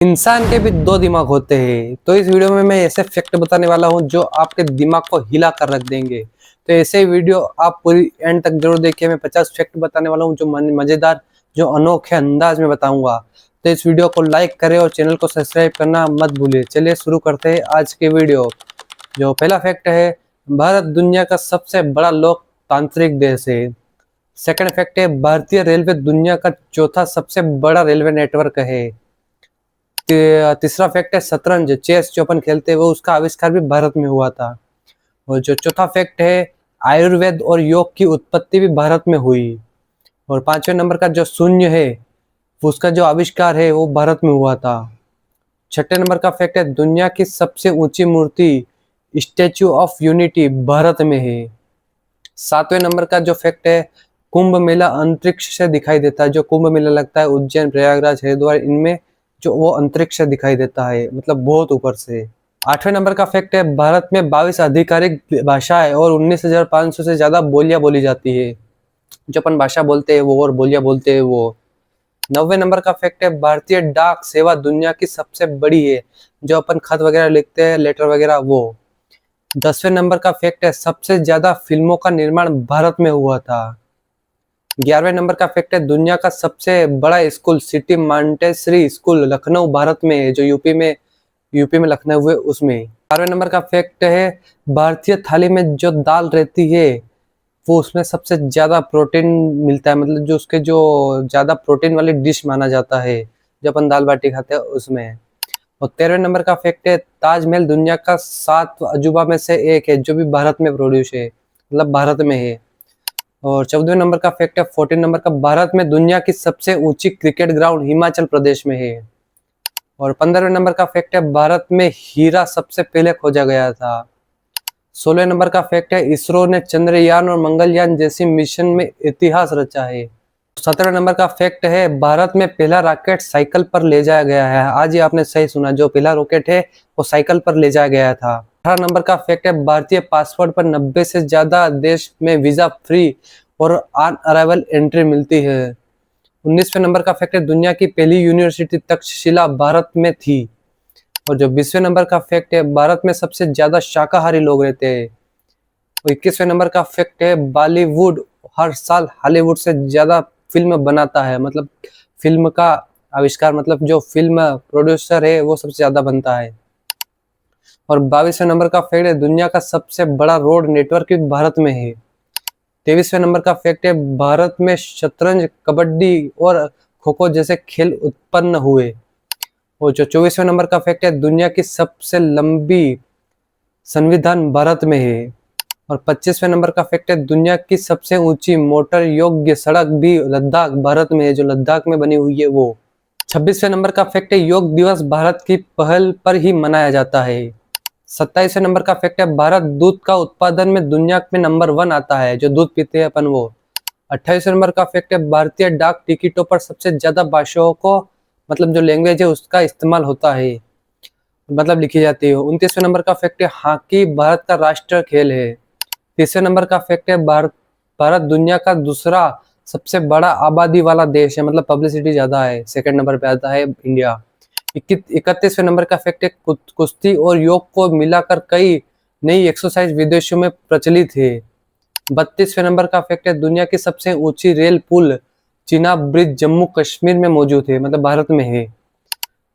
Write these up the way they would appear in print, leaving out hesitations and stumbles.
इंसान के भी दो दिमाग होते हैं। तो इस वीडियो में मैं ऐसे फैक्ट बताने वाला हूं जो आपके दिमाग को हिला कर रख देंगे। तो ऐसे वीडियो आप पूरी एंड तक जरूर देखिए। मैं 50 फैक्ट बताने वाला हूं जो मजेदार, जो अनोखे अंदाज में बताऊंगा। तो इस वीडियो को लाइक करें और चैनल को सब्सक्राइब करना मत भूलिए। चलिए शुरू करते हैं आज के वीडियो। जो पहला फैक्ट है, भारत दुनिया का सबसे बड़ा लोकतांत्रिक देश है। सेकंड फैक्ट है, भारतीय रेलवे दुनिया का चौथा सबसे बड़ा रेलवे नेटवर्क है। तीसरा फैक्ट है, शतरंज चेस जो अपन खेलते हैं वो उसका आविष्कार भी भारत में हुआ था। और जो चौथा फैक्ट है, आयुर्वेद और योग की उत्पत्ति भी भारत में हुई। और पांचवें नंबर का जो शून्य है उसका जो आविष्कार है वो भारत में हुआ था। छठे नंबर का फैक्ट है, दुनिया की सबसे ऊंची मूर्ति स्टैच्यू ऑफ यूनिटी भारत में है। सातवें नंबर का जो फैक्ट है, कुंभ मेला अंतरिक्ष से दिखाई देता है। जो कुंभ मेला लगता है उज्जैन, प्रयागराज, हरिद्वार, इनमें जो वो अंतरिक्ष से दिखाई देता है, मतलब बहुत ऊपर से। आठवें नंबर का फैक्ट है, भारत में 22 आधिकारिक भाषाएं और 19,500 से ज्यादा बोलियां बोली जाती है। जो अपन भाषा बोलते हैं वो और बोलियां बोलते हैं वो। 9वें नंबर का फैक्ट है, भारतीय डाक सेवा दुनिया की सबसे बड़ी है। जो अपन खत वगैरह लिखते हैं, लेटर वगैरह, वो। 10वें नंबर का फैक्ट है, सबसे ज्यादा फिल्मों का निर्माण भारत में हुआ था। 11वें नंबर का फैक्ट है, दुनिया का सबसे बड़ा school city Montessori school Lucknow Bharat में है। जो यूपी में लखनऊ है उसमें। 12वें नंबर का फैक्ट है, भारतीय थाली में जो दाल रहती है वो उसमें सबसे ज्यादा प्रोटीन मिलता है। मतलब जो उसके जो ज्यादा प्रोटीन वाली डिश माना जाता है जो अपन दाल बाटी खाते हैं उसमें। और 13वें नंबर का फैक्ट है, ताजमहल दुनिया का 7 अजूबा में से एक है जो भी भारत में प्रोड्यूस है, मतलब भारत में है। और 14वें नंबर का फैक्ट है, 14 नंबर का, भारत में दुनिया की सबसे ऊंची क्रिकेट ग्राउंड हिमाचल प्रदेश में है। और 15वें नंबर का फैक्ट है, भारत में हीरा सबसे पहले खोजा गया था। 16वें नंबर का फैक्ट है, इसरो ने चंद्रयान और मंगलयान जैसी मिशन में इतिहास रचा है। 17वें नंबर का फैक्ट है, भारत में पहला रॉकेट साइकिल पर ले जाया गया है। आज ही आपने सही सुना, जो पहला रॉकेट है वो साइकिल पर ले जाया गया था। 18 नंबर का फैक्ट है, भारतीय पासपोर्ट पर 90 से ज्यादा देश में वीजा फ्री और ऑन अराइवल एंट्री मिलती है। 19वें नंबर का फैक्ट है, दुनिया की पहली यूनिवर्सिटी तक्षशिला भारत में थी। और जो 20वें नंबर का फैक्ट है, भारत में सबसे ज्यादा शाकाहारी लोग रहते हैं। और 21वें नंबर का फैक्ट है, बॉलीवुड हर साल हॉलीवुड से ज्यादा फिल्म बनाता है। मतलब फिल्म का आविष्कार, मतलब जो फिल्म प्रोड्यूसर है वो सबसे ज्यादा बनता है। और 22वें नंबर का फैक्ट है, दुनिया का सबसे बड़ा रोड नेटवर्क भी भारत में है। 23वें नंबर का फैक्ट है, भारत में शतरंज, कबड्डी और खो खो जैसे खेल उत्पन्न हुए। और जो 24वें नंबर का फैक्ट है, दुनिया की सबसे लंबी संविधान भारत में है। और 25वें नंबर का फैक्ट है, दुनिया की सबसे ऊंची मोटर योग्य सड़क भी लद्दाख भारत में है। जो लद्दाख में बनी हुई है वो। 26वें नंबर का फैक्ट है, योग दिवस भारत की पहल पर ही मनाया जाता है। 27वें नंबर का फैक्ट है, भारत दूध का उत्पादन में दुनिया में नंबर 1 आता है। जो दूध पीते हैं अपन वो। 28वें नंबर का फैक्ट है, भारतीय डाक टिकटों पर सबसे ज्यादा भाषाओं को, मतलब जो लैंग्वेज है उसका इस्तेमाल होता है, मतलब लिखी जाती है। 29वें नंबर का फैक्ट है, हॉकी भारत का राष्ट्रीय खेल है। 30वें नंबर का फैक्ट है, भारत दुनिया का दूसरा सबसे बड़ा आबादी वाला देश है, मतलब पब्लिसिटी ज्यादा है। सेकंड नंबर पे आता है इंडिया। 31वें नंबर का फैक्ट है, कुश्ती और योग को मिलाकर कई नई एक्सरसाइज विदेशों में प्रचलित है। 32वें नंबर का फैक्ट है, दुनिया की सबसे ऊंची रेल पुल चिनाब ब्रिज जम्मू कश्मीर में मौजूद है, मतलब भारत में है।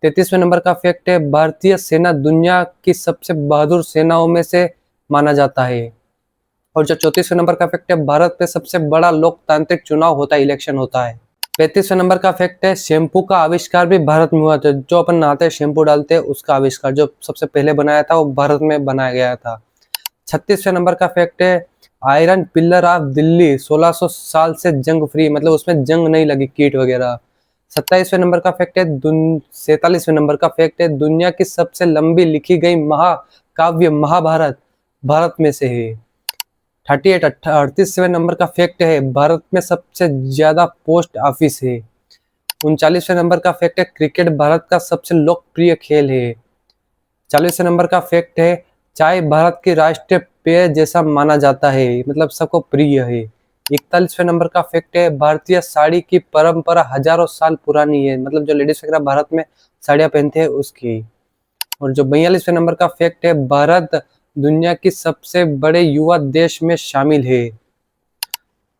33वें नंबर का फैक्ट है, भारतीय सेना दुनिया की सबसे बहादुर सेनाओं में से माना जाता है। और जो 34वें नंबर का फैक्ट है, भारत में सबसे बड़ा लोकतांत्रिक चुनाव होता है, इलेक्शन होता है। 35वें नंबर का फैक्ट है, शैम्पू का आविष्कार भी भारत में हुआ था। जो अपन नहाते हैं शैम्पू डालते हैं उसका आविष्कार जो सबसे पहले बनाया था वो भारत में बनाया गया था। 36वें नंबर का फैक्ट है, आयरन पिलर ऑफ दिल्ली 1600 साल से जंग फ्री, मतलब उसमें जंग नहीं लगी, कीट वगैरह। 27वें नंबर का फैक्ट है, 47वें नंबर का फैक्ट है, दुनिया की सबसे लंबी लिखी गई महाकाव्य महाभारत भारत में से है। 38वें नंबर का फैक्ट है, भारत में सबसे ज्यादा पोस्ट ऑफिस है। 39वें नंबर का फैक्ट है, क्रिकेट भारत का सबसे लोकप्रिय खेल है। 40वें नंबर का फैक्ट है, चाय भारत की राष्ट्रीय पेय जैसा माना जाता है, मतलब सबको प्रिय है। 41वें नंबर का फैक्ट है, भारतीय साड़ी की परंपरा हजारों साल पुरानी है, मतलब जो लेडीज वगैरह भारत में साड़ियाँ पहनते हैं उसकी। और जो 42वें नंबर का फैक्ट है, भारत दुनिया की सबसे बड़े युवा देश में शामिल है।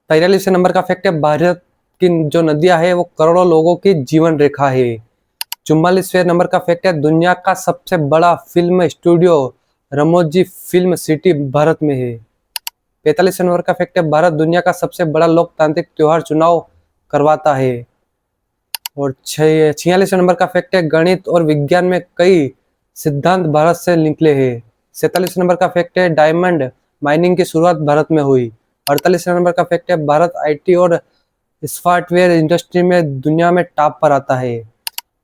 43वें नंबर का फैक्ट है, भारत की जो नदियां है वो करोड़ों लोगों की जीवन रेखा है। 44वें नंबर का फैक्ट है, दुनिया का सबसे बड़ा film studio Ramoji film city Bharat में है। 45वें नंबर का फैक्ट है, भारत दुनिया का सबसे बड़ा लोकतांत्रिक त्योहार चुनाव करवाता है। और 46वें नंबर का फैक्ट है, गणित और विज्ञान में कई सिद्धांत भारत से निकले हैं। 47वें नंबर का फैक्ट है, डायमंड माइनिंग की शुरुआत भारत में हुई। 48वें नंबर का फैक्ट है, भारत आईटी और सॉफ्टवेयर इंडस्ट्री में दुनिया में टॉप पर आता है।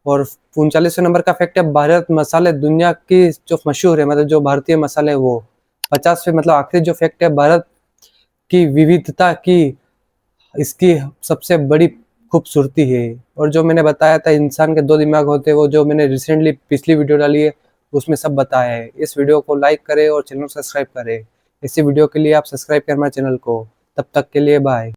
और 39वें नंबर का फैक्ट है, भारत मसाले दुनिया की जो मशहूर है, मतलब जो भारतीय मसाले वो। 50वें मतलब आखिरी जो फैक्ट है, भारत की विविधता की इसकी सबसे बड़ी खूबसूरती है। और जो मैंने बताया था इंसान के दो दिमाग होते हैं, वो जो मैंने रिसेंटली पिछली वीडियो डाली है उसमें सब बताया है। इस वीडियो को लाइक करें और चैनल को सब्सक्राइब करें। इसी वीडियो के लिए आप सब्सक्राइब करें हमारे चैनल को। तब तक के लिए बाय।